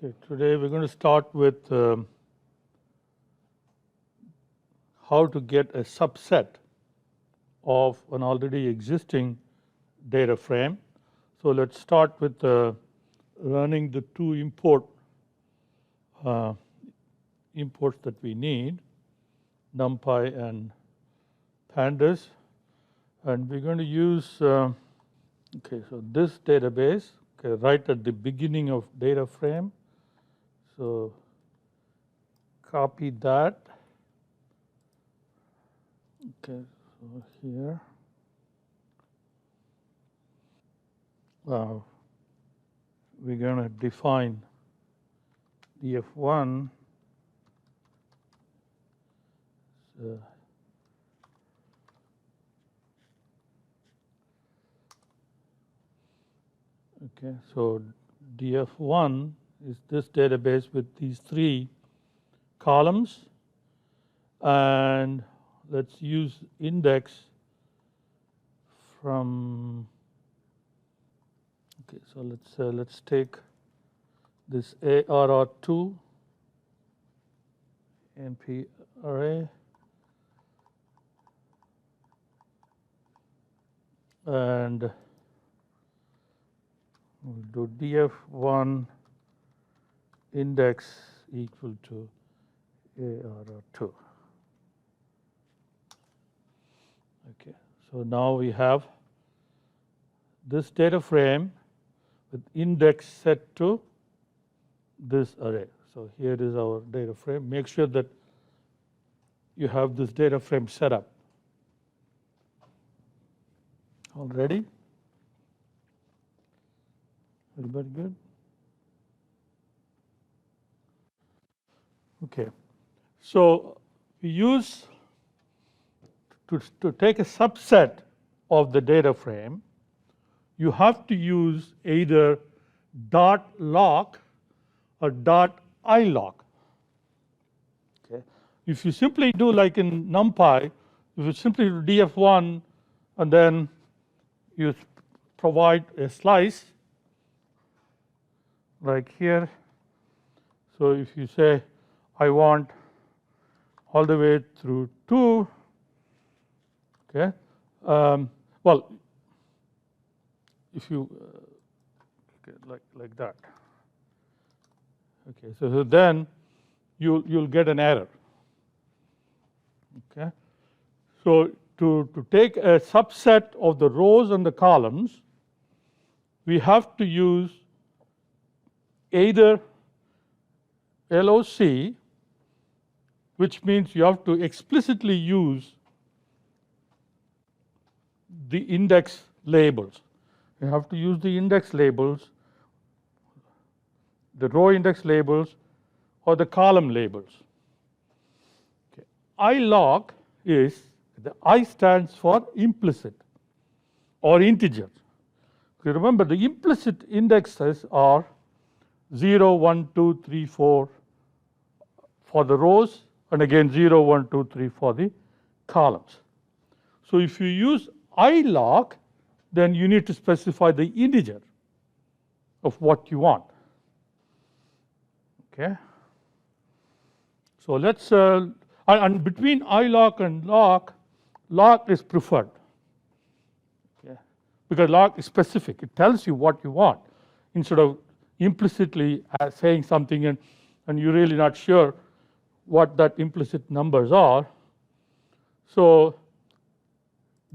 Okay, today we're going to start with how to get a subset of an already existing data frame. So let's start with learning the two imports that we need, NumPy and pandas, and we're going to use okay, so this database, okay, right at the beginning of data frame. So copy that. Okay, so here, we're going to define df1 okay, so df1 is this database with these three columns, and let's use index from, okay, so let's take this ARR2 NP array and we'll do df1 index equal to ARR2. Okay, so now we have this data frame with index set to this array. So here is our data frame. Make sure that you have this data frame set up. All ready? Everybody good? Okay. So we use to take a subset of the data frame, you have to use either .loc or .iloc. Okay. If you simply do like in NumPy, if you simply do df1 and then you provide a slice like here. So if you say I want all the way through 2, okay, well, if you okay, like that, okay, so then you'll get an error. Okay, so to take a subset of the rows and the columns, we have to use either LOC, which means you have to explicitly use the index labels. You have to use the index labels, the row index labels, or the column labels. Okay. iloc is, the I stands for implicit or integer. You remember the implicit indexes are 0, 1, 2, 3, 4 for the rows, and again 0, 1, 2, 3 for the columns. So if you use iloc, then you need to specify the integer of what you want. Okay. So let's and between iloc and loc, loc is preferred. Okay. Because loc is specific; it tells you what you want instead of implicitly saying something and you're really not sure what that implicit numbers are. So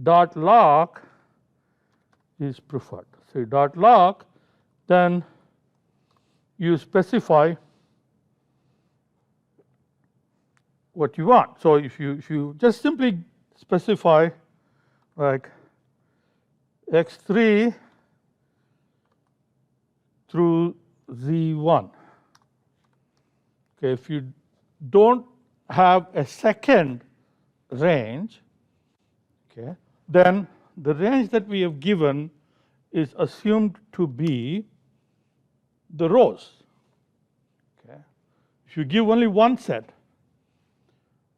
.loc is preferred. So .loc, then you specify what you want. So if you just simply specify like x3 through z1. Okay, if you don't have a second range, okay, then the range that we have given is assumed to be the rows. Okay. If you give only one set,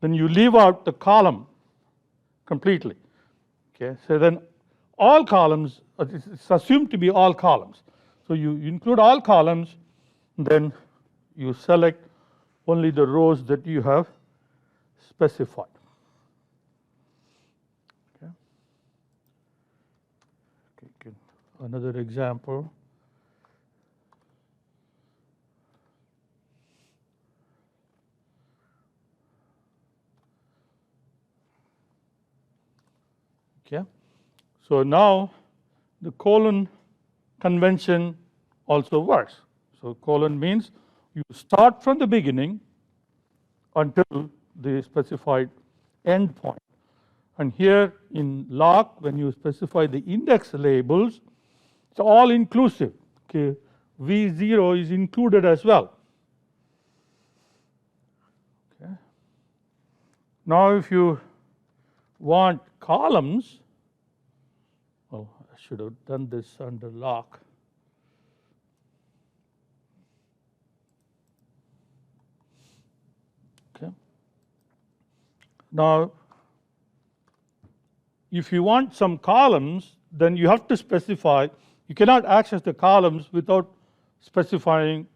then you leave out the column completely. Okay, so then all columns, it's assumed to be all columns. So you include all columns, then you select only the rows that you have specified. Okay. Another example. Okay. So now the colon convention also works. So colon means you start from the beginning until the specified end point. And here in loc, when you specify the index labels, it's all inclusive. Okay. V0 is included as well. Okay. Now if you want columns, oh, I should have done this under loc. Okay. Now, if you want some columns, then you have to specify. You cannot access the columns without specifying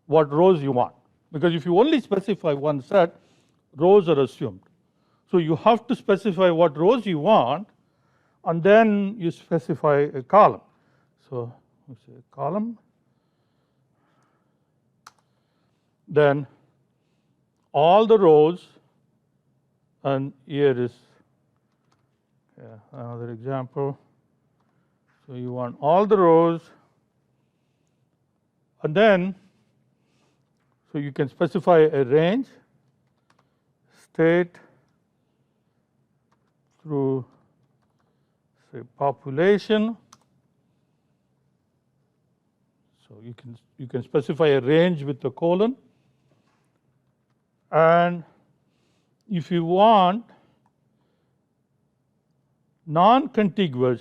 what rows you want. Because if you only specify one set, rows are assumed. So you have to specify what rows you want, and then you specify a column. So let's say a column. Then all the rows, and here is another example. So you want all the rows, and then so you can specify a range, state through say population. So you can specify a range with the colon, and if you want non-contiguous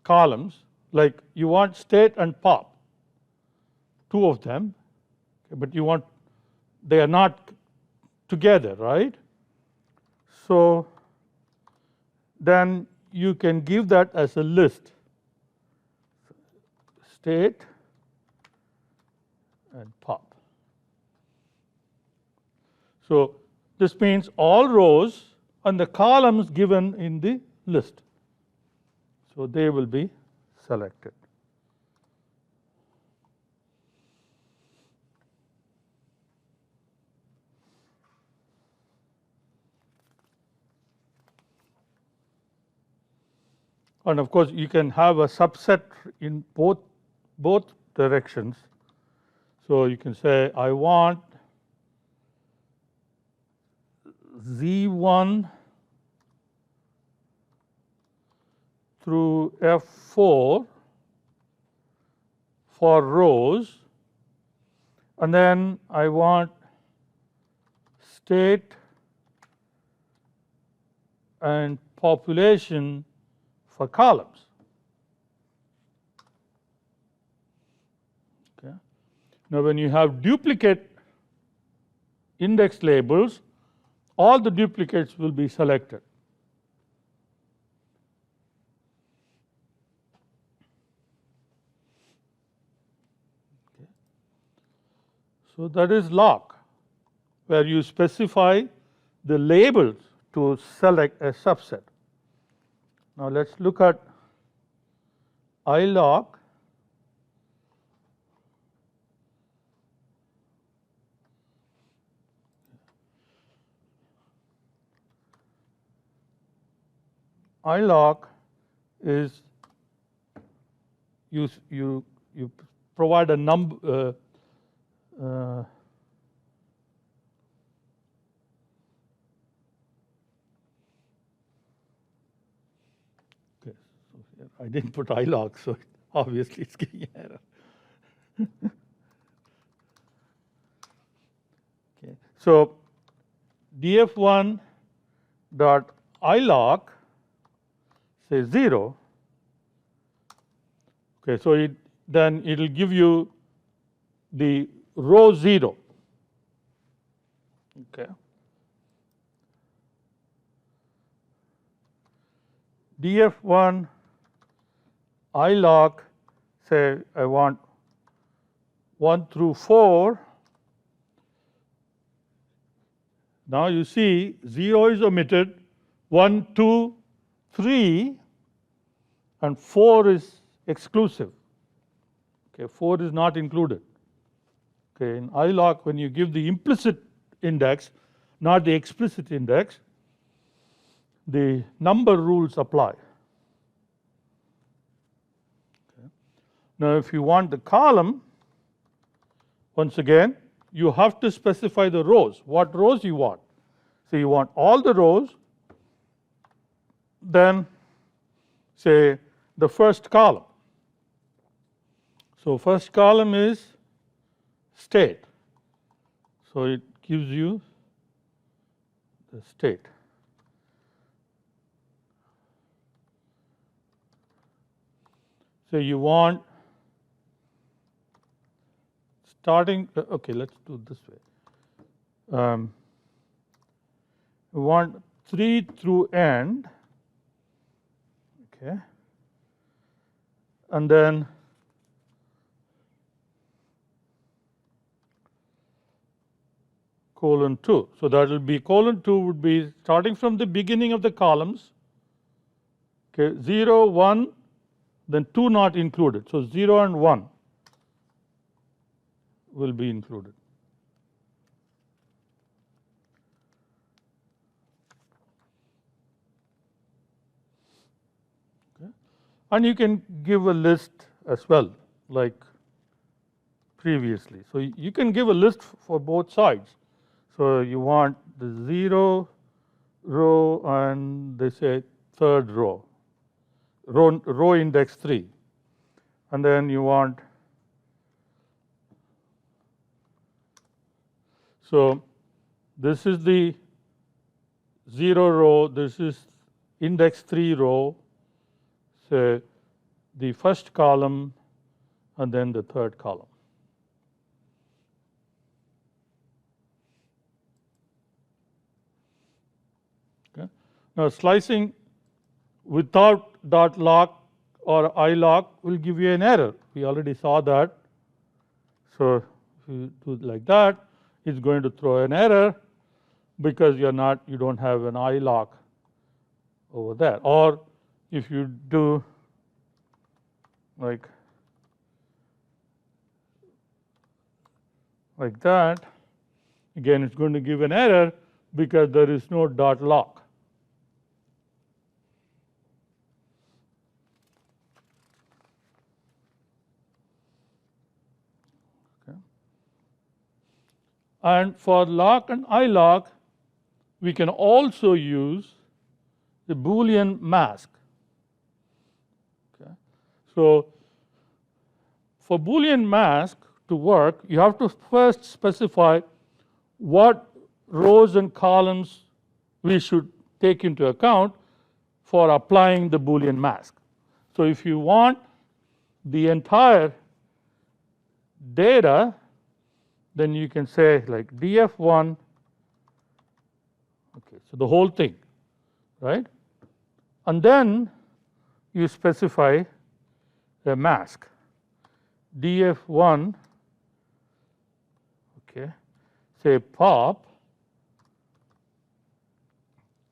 columns, like you want state and pop, two of them, but you want they are not together, right? So then you can give that as a list, state and pop. So this means all rows and the columns given in the list. So they will be selected. And of course, you can have a subset in both directions. So you can say, I want Z1 through F4 for rows, and then I want state and population for columns. Okay. Now when you have duplicate index labels, all the duplicates will be selected. Okay. So that is loc, where you specify the labels to select a subset. Now let's look at iloc. iloc is you provide a number. Okay, so here I didn't put iloc, so obviously it's giving error. Okay, so df1 dot iloc say 0. Okay, so then it will give you the row 0. Okay. df1 iloc say I want 1 through 4. Now you see 0 is omitted, 1, 2, 3, and 4 is exclusive. Okay, 4 is not included. Okay, in iloc, when you give the implicit index, not the explicit index, the number rules apply. Okay. Now, if you want the column, once again, you have to specify the rows, what rows you want. So you want all the rows, then say the first column. So first column is state. So it gives you the state. So you want starting, okay, let's do it this way. We want 3 through end, okay, and then colon 2. So that will be colon 2 would be starting from the beginning of the columns, okay, 0, 1, then 2 not included. So 0 and 1 will be included. Okay. And you can give a list as well, like previously. So you can give a list for both sides. So you want the 0 row and they say third row, row index 3. And then you want, so this is the 0 row, this is index 3 row, say the first column and then the third column. Okay. Now slicing without dot lock or iloc will give you an error. We already saw that. So if you do it like that, it's going to throw an error because you don't have an iloc over there. Or if you do like that, again it's going to give an error because there is no dot lock. Okay. And for lock and iloc, we can also use the Boolean mask. Okay. So for Boolean mask to work, you have to first specify what rows and columns we should take into account for applying the Boolean mask. So if you want the entire data, then you can say like df1, okay, so the whole thing, right? And then you specify a mask, df1, okay, say pop,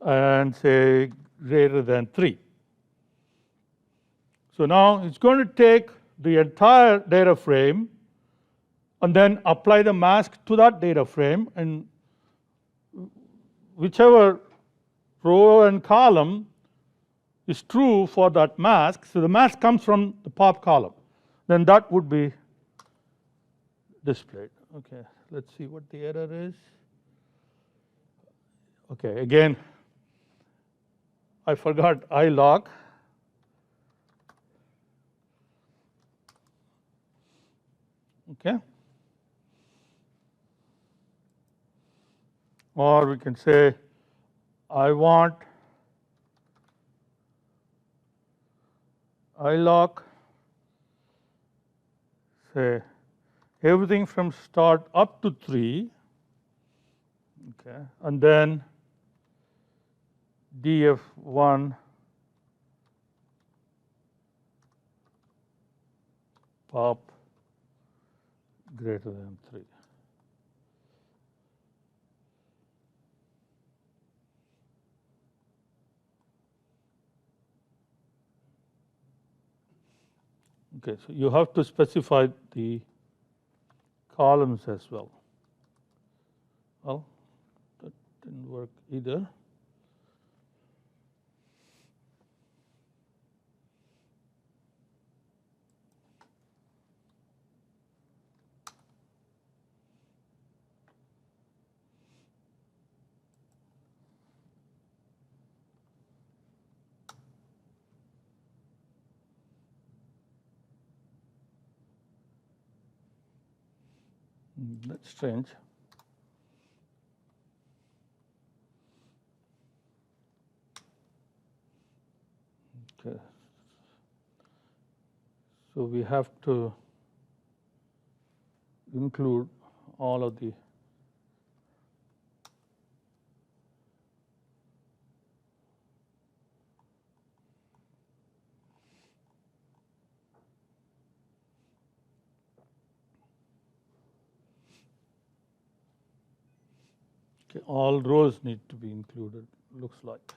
and say greater than 3. So now it's going to take the entire data frame and then apply the mask to that data frame, and whichever row and column is true for that mask, so the mask comes from the pop column, then that would be displayed. Okay, let's see what the error is. Okay, again, I forgot iloc. Okay. Or we can say I want iloc, say everything from start up to 3, okay, and then df1 pop greater than 3. Okay, so you have to specify the columns as well. Well, that didn't work either. That's strange. Okay. So we have to include all of the all rows need to be included, looks like.